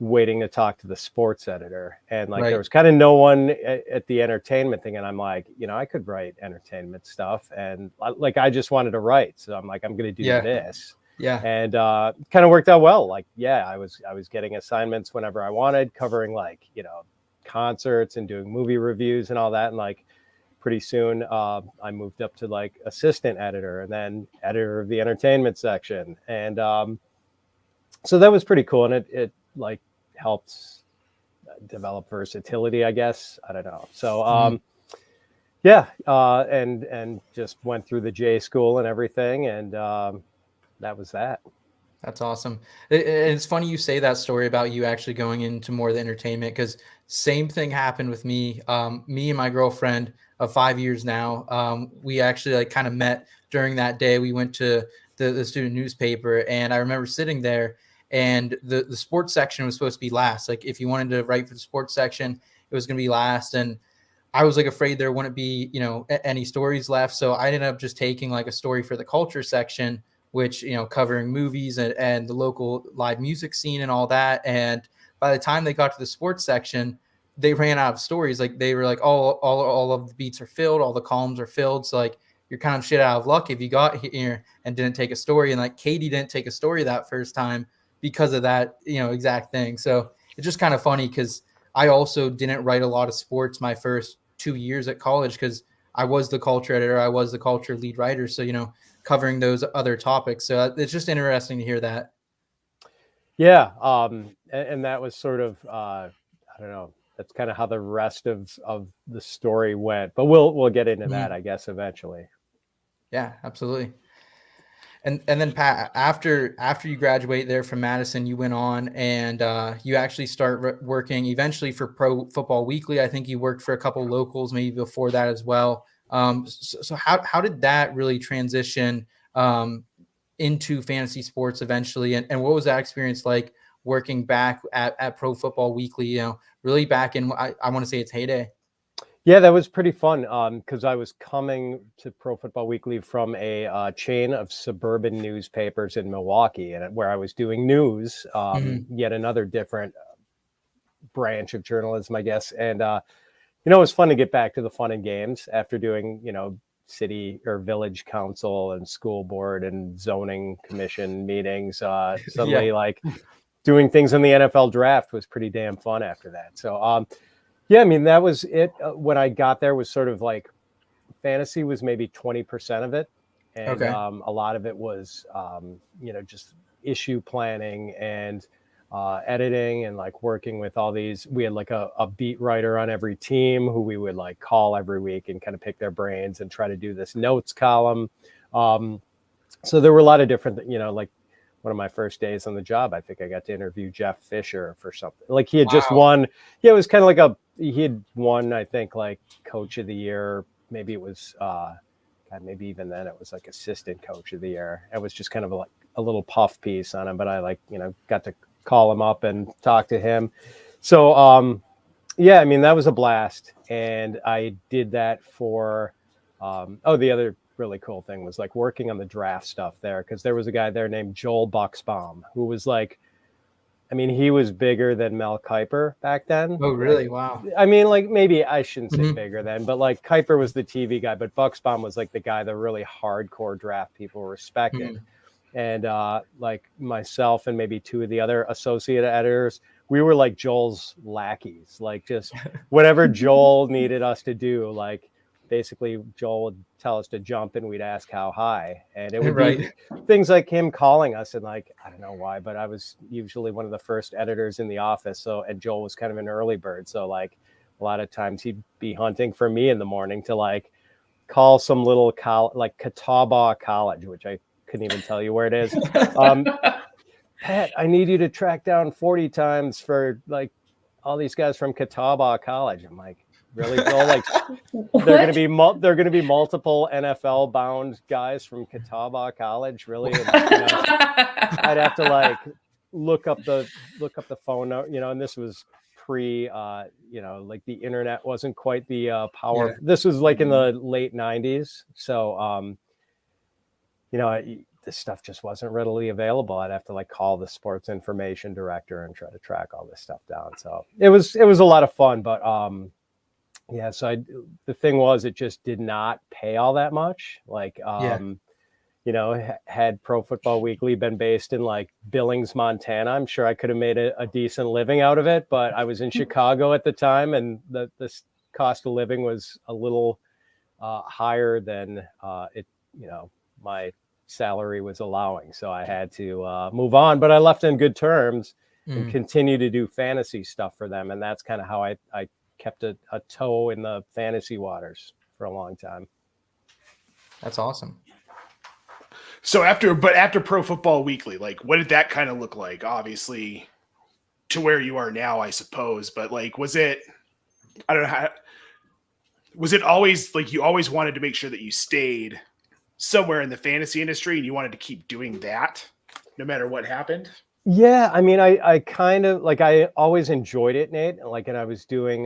waiting to talk to the sports editor, and there was kind of no one at the entertainment thing, and I'm like, I could write entertainment stuff, and I just wanted to write, so I'm like, I'm gonna do this. And kind of worked out well. I was getting assignments whenever I wanted, covering concerts and doing movie reviews and all that, and pretty soon I moved up to assistant editor and then editor of the entertainment section, and so that was pretty cool, and it helps develop versatility, I guess. I don't know. So and just went through the J school and everything, and that was that. That's awesome. It's funny you say that story about you actually going into more of the entertainment, because same thing happened with me. Me and my girlfriend of 5 years now, we actually kind of met during that day. We went to the student newspaper, and I remember sitting there, and the sports section was supposed to be last. If you wanted to write for the sports section, it was going to be last. And I was afraid there wouldn't be, any stories left. So I ended up just taking a story for the culture section, which, covering movies and the local live music scene and all that. And by the time they got to the sports section, they ran out of stories. They were all of the beats are filled, all the columns are filled. So you're kind of shit out of luck if you got here and didn't take a story. And Katie didn't take a story that first time because of that, exact thing. So it's just kind of funny, because I also didn't write a lot of sports my first 2 years at college, because I was the culture editor, I was the culture lead writer. So, covering those other topics. So it's just interesting to hear that. Yeah. And that was sort of, I don't know, that's kind of how the rest of the story went, but we'll get into that, I guess, eventually. Yeah, absolutely. And then Pat, after you graduate there from Madison, you went on and you actually start working eventually for Pro Football Weekly. I think you worked for a couple of locals maybe before that as well. So how did that really transition into fantasy sports eventually? And what was that experience like working back at Pro Football Weekly, really back in, I want to say its heyday? Yeah, that was pretty fun because I was coming to Pro Football Weekly from a chain of suburban newspapers in Milwaukee, and where I was doing news, yet another different branch of journalism, I guess. And, it was fun to get back to the fun and games after doing, city or village council and school board and zoning commission meetings. Suddenly, doing things in the NFL draft was pretty damn fun after that. So, yeah, I mean, that was it. When I got there was sort of fantasy was maybe 20% of it. And a lot of it was, just issue planning and editing and working with all these. We had a beat writer on every team who we would call every week and kind of pick their brains and try to do this notes column. So there were a lot of different, one of my first days on the job, I think I got to interview Jeff Fisher for something. He had just won. Yeah, it was kind of he had won, I think, coach of the year. Maybe it was, maybe even then it was assistant coach of the year. It was just kind of a little puff piece on him, but I got to call him up and talk to him. So, yeah, I mean, that was a blast. And I did that for, the other really cool thing was working on the draft stuff there, because there was a guy there named Joel Bucksbaum who was he was bigger than Mel Kiper back then. Oh, really? Wow. I mean, maybe I shouldn't say bigger then, but Kiper was the TV guy, but Bucksbaum was the guy that really hardcore draft people respected. And myself and maybe two of the other associate editors, we were Joel's lackeys, just whatever Joel needed us to do, basically Joel would tell us to jump and we'd ask how high. And it would Right. be things like him calling us and like, I don't know why, but I was usually one of the first editors in the office. So, and Joel was kind of an early bird. So like a lot of times he'd be hunting for me in the morning to like call some little like Catawba College, which I couldn't even tell you where it is. Pat, I need you to track down 40 times for like all these guys from Catawba College. I'm like, really, Joel? Like, they're going to be multiple NFL bound guys from Catawba College, really? And, I'd have to like look up the phone, and this was pre, like the internet wasn't quite the power. Yeah. This was like in the late 90s, so this stuff just wasn't readily available. I'd have to like call the sports information director and try to track all this stuff down. So it was a lot of fun, but so the thing was, it just did not pay all that much. Like, had Pro Football Weekly been based in like Billings, Montana, I'm sure I could have made a decent living out of it, but I was in Chicago at the time, and the cost of living was a little higher than my salary was allowing. So I had to move on, but I left in good terms and continue to do fantasy stuff for them. And that's kind of how I kept a toe in the fantasy waters for a long time. That's awesome. So after Pro Football Weekly, like what did that kind of look like? Obviously to where you are now, I suppose, but like, was it always like you always wanted to make sure that you stayed somewhere in the fantasy industry and you wanted to keep doing that no matter what happened? Yeah, I mean, I kind of like, I always enjoyed it, Nate. Like, and I was doing,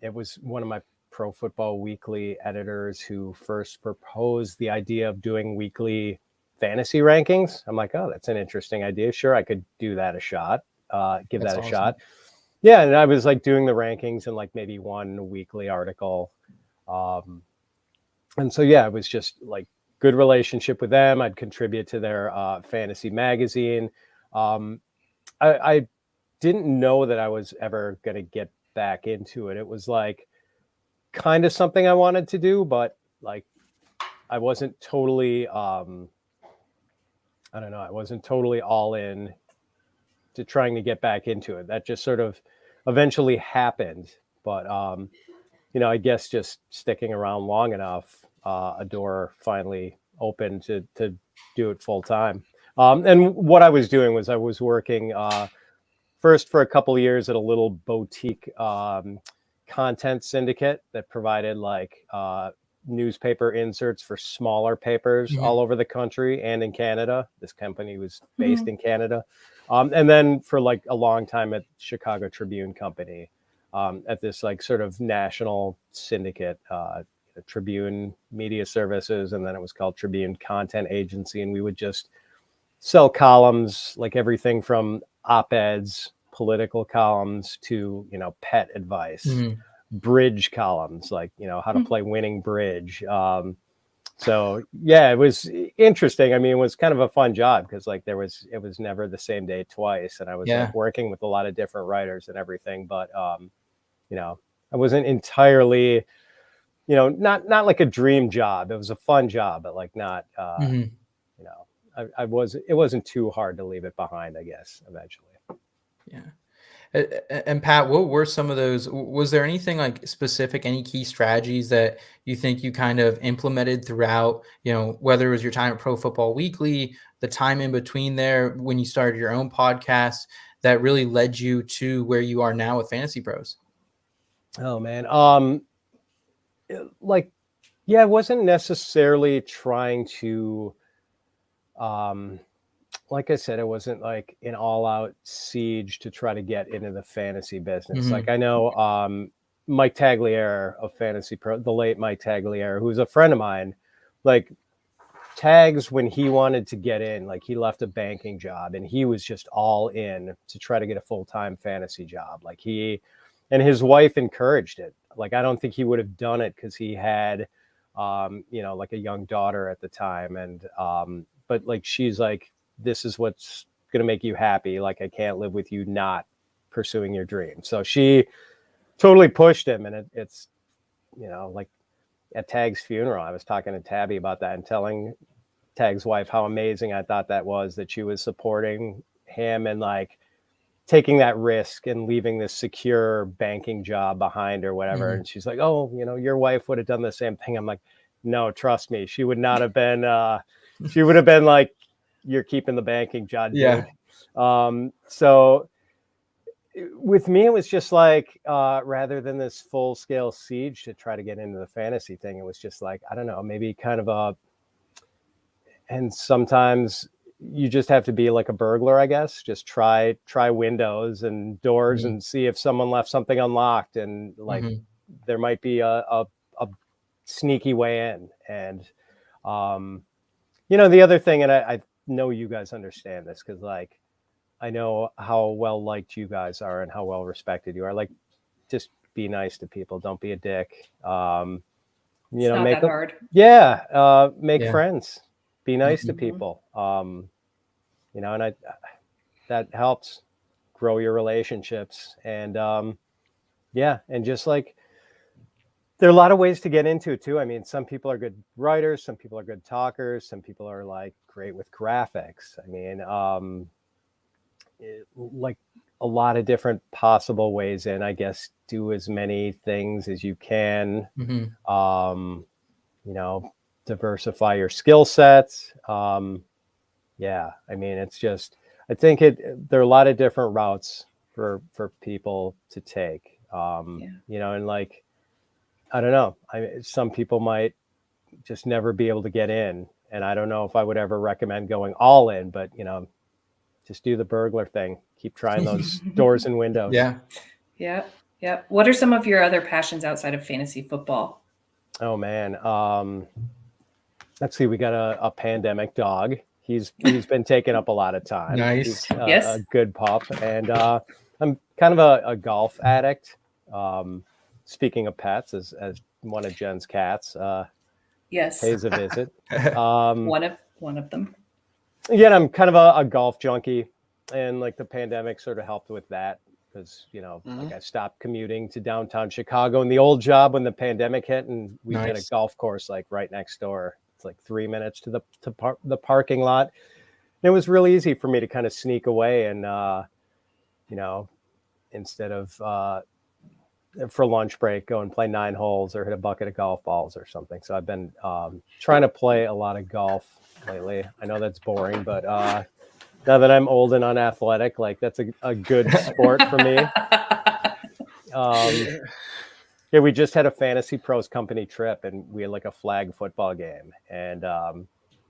it was one of my Pro Football Weekly editors who first proposed the idea of doing weekly fantasy rankings. I'm like, oh, that's an interesting idea. Sure, I could do that a shot, give That's that a awesome. shot. Yeah, and I was like doing the rankings and like maybe one weekly article. And so, yeah, it was just like good relationship with them. I'd contribute to their fantasy magazine. I didn't know that I was ever going to get back into it. It was like kind of something I wanted to do, but like I wasn't totally, I wasn't totally all in to trying to get back into it. That just sort of eventually happened. But, I guess just sticking around long enough, a door finally opened to do it full time. And what I was doing was I was working first for a couple of years at a little boutique content syndicate that provided like newspaper inserts for smaller papers all over the country and in Canada. This company was based in Canada. And then for like a long time at Chicago Tribune Company, at this like sort of national syndicate, Tribune Media Services, and then it was called Tribune Content Agency. And we would just sell columns, like everything from op-eds, political columns to, pet advice, bridge columns, like, how to play winning bridge. So yeah, it was interesting. I mean, it was kind of a fun job because like it was never the same day twice. And I was like working with a lot of different writers and everything, but I wasn't entirely, not like a dream job. It was a fun job, but like not, it wasn't too hard to leave it behind, I guess, eventually. Yeah. And Pat, what were some of those? Was there anything like specific, any key strategies that you think you kind of implemented throughout, whether it was your time at Pro Football Weekly, the time in between there when you started your own podcast that really led you to where you are now with Fantasy Pros? Oh man. I wasn't necessarily trying to, like I said, it wasn't like an all-out siege to try to get into the fantasy business. Like I know Mike Taglier of Fantasy Pro, the late Mike Taglier, who's a friend of mine, like Tags, when he wanted to get in, like he left a banking job and he was just all in to try to get a full-time fantasy job. Like and his wife encouraged it. Like, I don't think he would have done it because he had, like a young daughter at the time. And, but like, she's like, this is what's going to make you happy. Like, I can't live with you not pursuing your dream. So she totally pushed him. And it's, like at Tag's funeral, I was talking to Tabby about that and telling Tag's wife how amazing I thought that was, that she was supporting him and like taking that risk and leaving this secure banking job behind or whatever. Mhm. And she's like, oh, you know, your wife would have done the same thing. I'm like, no, trust me, she would not have been, she would have been like, you're keeping the banking job, dude. Yeah. So with me, it was just like, rather than this full scale siege to try to get into the fantasy thing, it was just like, I don't know, maybe kind of and sometimes you just have to be like a burglar, I guess. Just try windows and doors and see if someone left something unlocked, and like there might be a sneaky way in. And you know, the other thing, and I know you guys understand this because like I know how well liked you guys are and how well respected you are. Like, just be nice to people. Don't be a dick. You know, not make that hard. Yeah, make friends. Be nice to people. You know, and that helps grow your relationships. And yeah, and just like there are a lot of ways to get into it too. I mean, some people are good writers, some people are good talkers, some people are like great with graphics. I mean, like a lot of different possible ways in, I guess. Do as many things as you can. You know, diversify your skill sets. Yeah, I mean, it's just, I think there are a lot of different routes for people to take. You know, and like, I don't know, some people might just never be able to get in, and I don't know if I would ever recommend going all in, but you know, just do the burglar thing. Keep trying those doors and windows. Yeah. What are some of your other passions outside of fantasy football? Oh man, let's see. We got a pandemic dog. He's been taking up a lot of time. Nice. He's Yes. a good pup, and I'm kind of a golf addict. Speaking of pets, as one of Jen's cats Yes. pays a visit. One of them. Yeah, I'm kind of a golf junkie, and like the pandemic sort of helped with that because, you know, like I stopped commuting to downtown Chicago in the old job when the pandemic hit, and we had a golf course like right next door. It's like 3 minutes to the parking lot. And it was really easy for me to kind of sneak away and, you know, instead of for lunch break, go and play 9 holes or hit a bucket of golf balls or something. So I've been trying to play a lot of golf lately. I know that's boring, but now that I'm old and unathletic, like that's a good sport for me. Yeah, we just had a FantasyPros company trip, and we had like a flag football game, and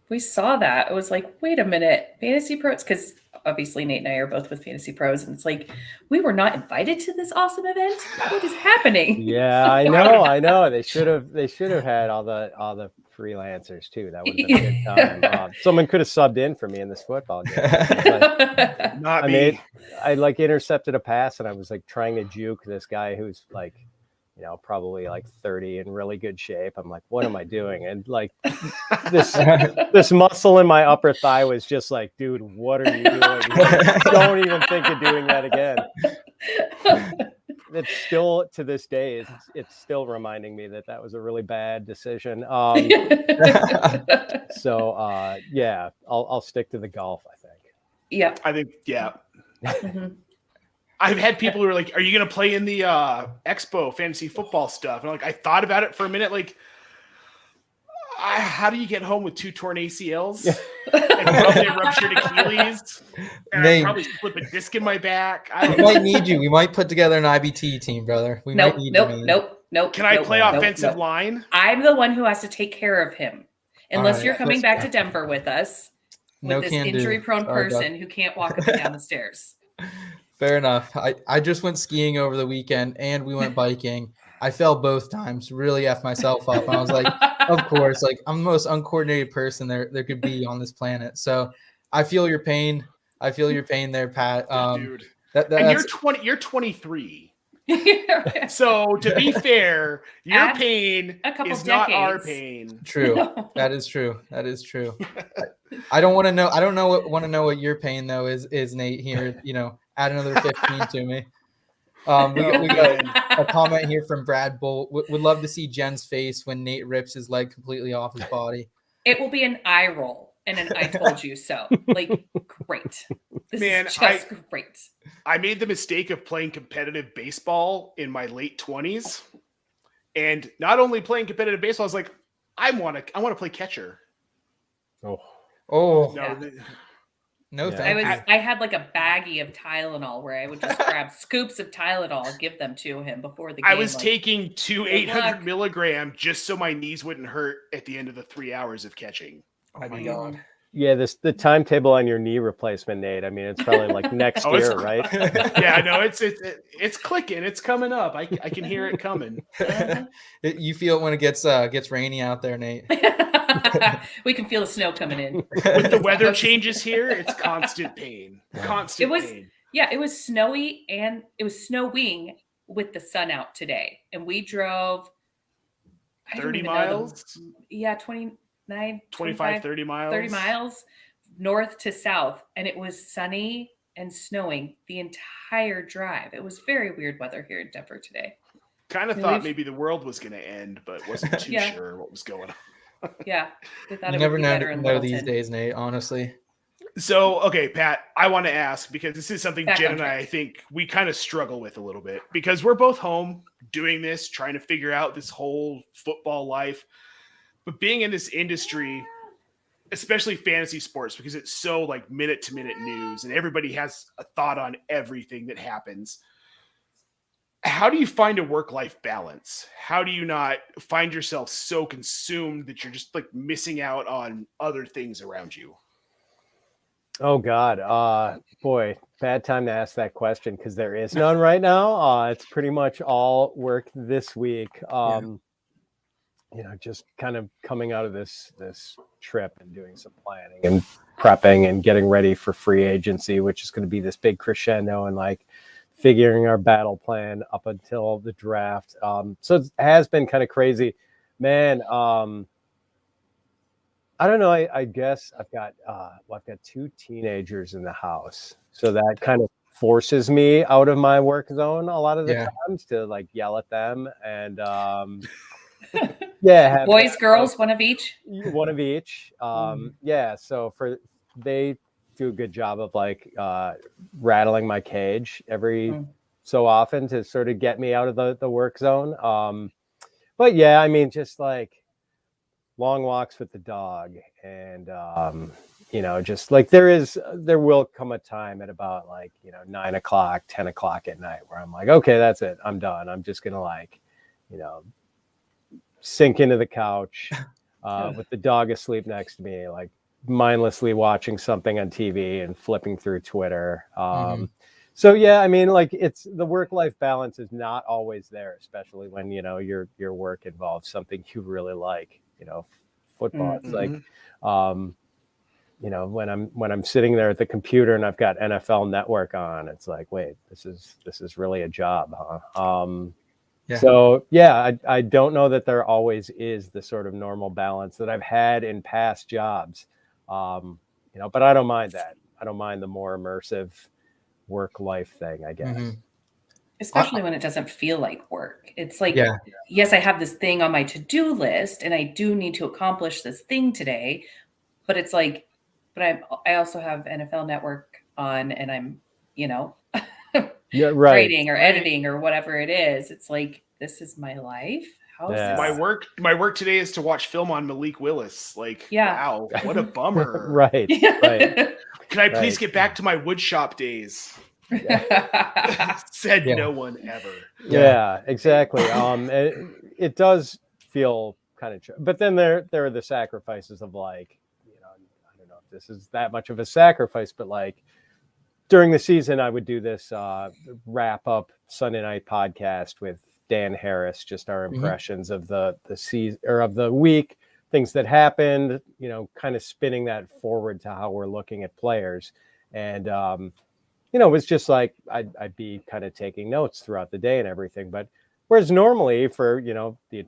we saw that. It was like, wait a minute, FantasyPros, because obviously Nate and I are both with FantasyPros, and it's like we were not invited to this awesome event. What is happening? Yeah, I know. They should have had all the freelancers too. That would have been a good time. Someone could have subbed in for me in this football game. Like, Not me. I like intercepted a pass, and I was like trying to juke this guy who's like, you know, probably like 30 in really good shape. I'm like, what am I doing? And like this muscle in my upper thigh was just like, dude, what are you doing? Don't even think of doing that again. It's still, to this day, it's still reminding me that was a really bad decision. So yeah, I'll stick to the golf, I think. Yeah. I think, yeah. I've had people who are like, are you going to play in the Expo fantasy football stuff? And I'm like, I thought about it for a minute. Like, how do you get home with 2 torn ACLs and probably a ruptured Achilles? And I probably slip a disc in my back. We might need you. We might put together an IBT team, brother. Nope. Can I play offensive line? I'm the one who has to take care of him. Unless right. you're coming back to Denver with us, with this injury-prone person who can't walk up and down the stairs. Fair enough. I just went skiing over the weekend, and we went biking. I fell both times, really effed myself up. And I was like, of course, like I'm the most uncoordinated person there could be on this planet. So I feel your pain. I feel your pain there, Pat. Dude. And you're 23. So to be fair, your pain is not our pain. True. That is true. I don't want to know. I don't know what your pain though is Nate here. You know, add another 15 to me. We got a comment here from Brad Bolt. Would love to see Jen's face when Nate rips his leg completely off his body. It will be an eye roll and an I told you so. Like, great. This Man, is just great. I made the mistake of playing competitive baseball in my late 20s. And not only playing competitive baseball, I was like, I want to play catcher. Oh, Yeah. No, thank you. I had like a baggie of Tylenol where I would just grab scoops of Tylenol, give them to him before the game. I was taking 2 good 800 luck. milligram just so my knees wouldn't hurt at the end of the 3 hours of catching. Oh my God. Yeah, the timetable on your knee replacement, Nate. I mean, it's probably like next year, right? Yeah, no, it's clicking. It's coming up. I can hear it coming. You feel it when it gets rainy out there, Nate. We can feel the snow coming in. With the weather changes here, it's constant pain. Constant pain. Yeah, it was snowy and it was snowing with the sun out today. And we drove 30 miles? Yeah, 25, 30 miles. 30 miles north to south. And it was sunny and snowing the entire drive. It was very weird weather here in Denver today. Kind of thought maybe the world was going to end, but wasn't too sure what was going on. Yeah. We thought You it never would be better in know these Littleton. days, Nate, honestly. So, okay, Pat, I want to ask, because this is something Back Jen on and track. I think we kind of struggle with a little bit, because we're both home doing this, trying to figure out this whole football life. But being in this industry, especially fantasy sports, because it's so like minute to minute news and everybody has a thought on everything that happens. How do you find a work-life balance? How do you not find yourself so consumed that you're just like missing out on other things around you? Oh God, boy, bad time to ask that question because there is none right now. It's pretty much all work this week. Just kind of coming out of this trip and doing some planning and prepping and getting ready for free agency, which is going to be this big crescendo and like figuring our battle plan up until the draft. So it has been kind of crazy, man. I don't know. I guess I've got 2 teenagers in the house, so that kind of forces me out of my work zone a lot of the times to like yell at them and have Boys, girls, one of each. One of each. So they do a good job of like rattling my cage every so often to sort of get me out of the work zone. But yeah, I mean, just like long walks with the dog and just like there will come a time at about like 9 o'clock, 10 o'clock at night where I'm like, okay, that's it, I'm done. I'm just gonna like sink into the couch with the dog asleep next to me, like mindlessly watching something on TV and flipping through Twitter. So yeah, I mean, like it's the work-life balance is not always there, especially when your work involves something you really like. Football. It's like when I'm sitting there at the computer and I've got NFL Network on, it's like, wait, this is really a job, huh? So yeah, I don't know that there always is the sort of normal balance that I've had in past jobs. But I don't mind that. I don't mind the more immersive work-life thing, I guess. Especially when it doesn't feel like work. It's like, yes, I have this thing on my to-do list and I do need to accomplish this thing today, but it's like, I also have NFL Network on and I'm, writing or editing or whatever it is. It's like, this is my life. How is this? My work today is to watch film on Malik Willis. Like, wow, what a bummer. Right. Can I please get back to my woodshop days? Said no one ever. Yeah, exactly. It does feel kind of, but then there are the sacrifices of like, I don't know if this is that much of a sacrifice, but like during the season, I would do this wrap up Sunday night podcast with Dan Harris, just our impressions of the season or of the week, things that happened, kind of spinning that forward to how we're looking at players. And, it was just like I'd be kind of taking notes throughout the day and everything. But whereas normally for, the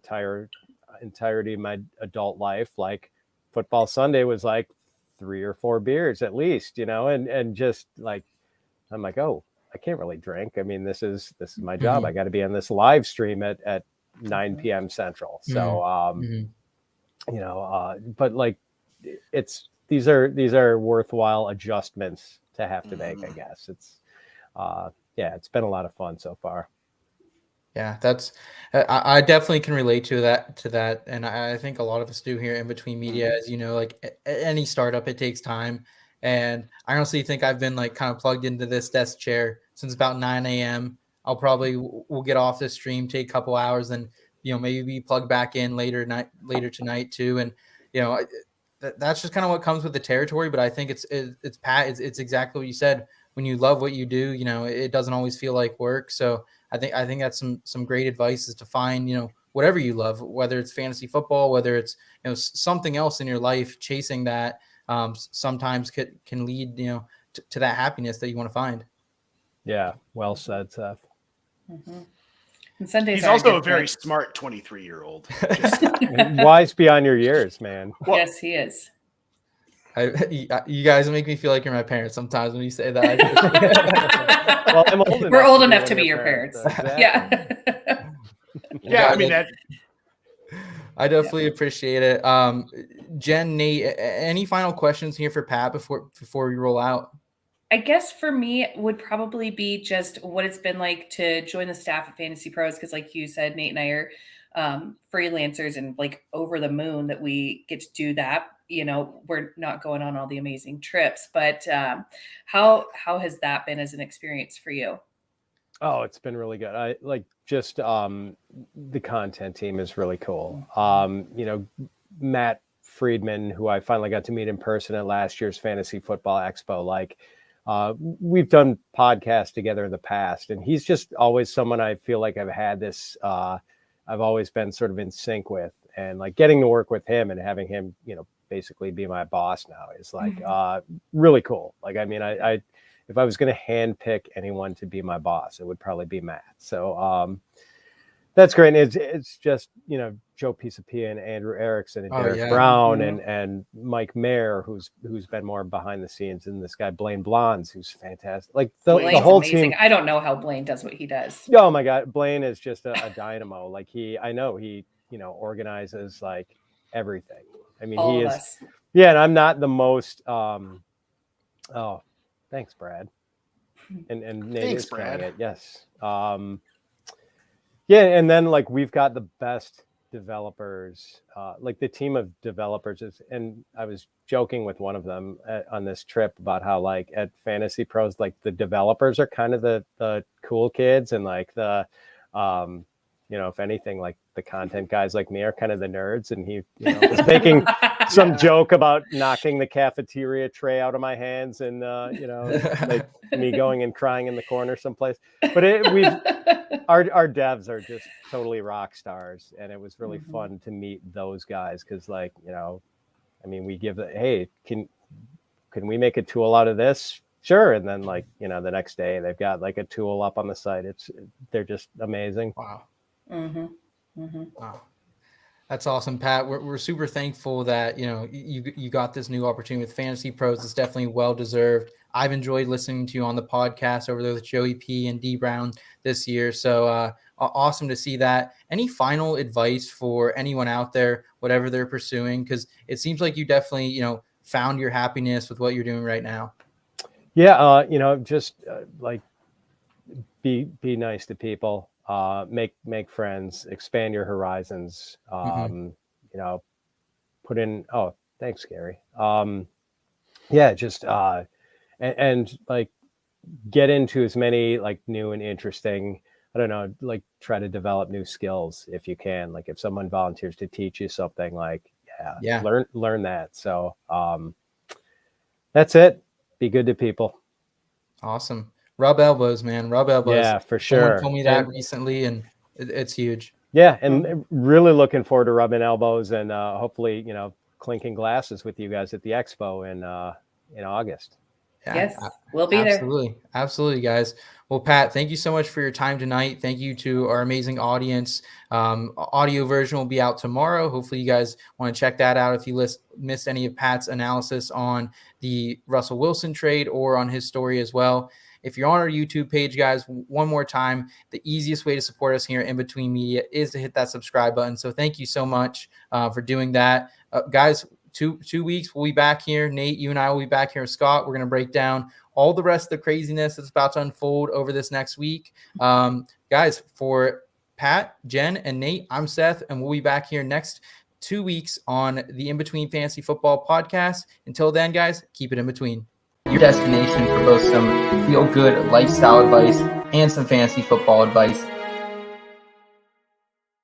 entirety of my adult life, like football Sunday was like 3 or 4 beers at least, and just like, I'm like, oh, I can't really drink. I mean, this is my job. I got to be on this live stream at 9 p.m. Central. So, but like these are worthwhile adjustments to have to make, I guess. It's, it's been a lot of fun so far. Yeah, that's I definitely can relate to that, and I think a lot of us do here in Between Media. As you know, like any startup, it takes time, and I honestly think I've been like kind of plugged into this desk chair since about 9 a.m. We'll get off this stream, take a couple hours, and maybe be plugged back in later tonight too, and that's just kind of what comes with the territory. But I think it's Pat, it's exactly what you said. When you love what you do, it doesn't always feel like work. So I think that's some great advice, is to find, whatever you love, whether it's fantasy football, whether it's, something else in your life, chasing that sometimes can lead, to that happiness that you want to find. Yeah. Well said, Seth. Mm-hmm. And Sundays He's are also a different. very smart 23-year-old. Wise beyond your years, man. Well, yes, he is. You guys make me feel like you're my parents sometimes when you say that. Well, I'm old enough. We're old enough one to of be your parents. Exactly. Yeah. yeah, I mean that. I definitely appreciate it. Jen, Nate, any final questions here for Pat before we roll out? I guess for me would probably be just what it's been like to join the staff at Fantasy Pros, because like you said, Nate and I are freelancers and like over the moon that we get to do that. We're not going on all the amazing trips, but how has that been as an experience for you? Oh, it's been really good. I like just the content team is really cool. Matt Friedman, who I finally got to meet in person at last year's Fantasy Football Expo, like we've done podcasts together in the past, and he's just always someone I feel like I've had this I've always been sort of in sync with, and like getting to work with him and having him, basically be my boss now is like really cool. Like, I mean, I if I was going to handpick anyone to be my boss, it would probably be Matt. So that's great. And it's just, Joe Pisapia and Andrew Erickson and Derek Brown and Mike Mayer, who's been more behind the scenes, and this guy Blaine Blondes, who's fantastic. Like the whole amazing. team. I don't know how Blaine does what he does. Oh my God, Blaine is just a dynamo. Like he organizes like everything. I mean, he is. Yeah, and I'm not the most. Oh, thanks, Brad. And Nate Thanks, is Brad. it. Yes. Yeah, and then like we've got the best developers. Like the team of developers is, and I was joking with one of them on this trip about how like at Fantasy Pros, like the developers are kind of the cool kids, and like the if anything, like the content guys like me are kind of the nerds. And he was making some joke about knocking the cafeteria tray out of my hands and like me going and crying in the corner someplace. But our devs are just totally rock stars, and it was really fun to meet those guys, because like I mean, we give hey, can we make a tool out of this? Sure. And then like the next day they've got like a tool up on the site. They're just amazing. Wow. Wow. That's awesome, Pat. We're super thankful that you got this new opportunity with Fantasy Pros. It's definitely well deserved. I've enjoyed listening to you on the podcast over there with Joey P and D Brown this year. So awesome to see that. Any final advice for anyone out there, whatever they're pursuing? Because it seems like you definitely found your happiness with what you're doing right now. Yeah, just like be nice to people. Make friends, expand your horizons, put in, thanks, Gary. Just, and like get into as many like new and interesting, I don't know, like try to develop new skills if you can. Like if someone volunteers to teach you something, like, learn that. So, that's it. Be good to people. Awesome. Rub elbows, man. Rub elbows. Yeah, for sure. Someone told me that recently, and it's huge. Yeah, and really looking forward to rubbing elbows and hopefully, clinking glasses with you guys at the expo in August. Yeah, yes, we'll be there. Absolutely, guys. Well, Pat, thank you so much for your time tonight. Thank you to our amazing audience. Audio version will be out tomorrow. Hopefully you guys want to check that out if you missed any of Pat's analysis on the Russell Wilson trade or on his story as well. If you're on our YouTube page, guys, one more time, the easiest way to support us here at In Between Media is to hit that subscribe button. So thank you so much for doing that. Guys, two weeks, we'll be back here. Nate, you and I will be back here with Scott. We're going to break down all the rest of the craziness that's about to unfold over this next week. Guys, for Pat, Jen, and Nate, I'm Seth, and we'll be back here next 2 weeks on the In Between Fantasy Football podcast. Until then, guys, keep it in between. Your destination for both some feel-good lifestyle advice and some fantasy football advice.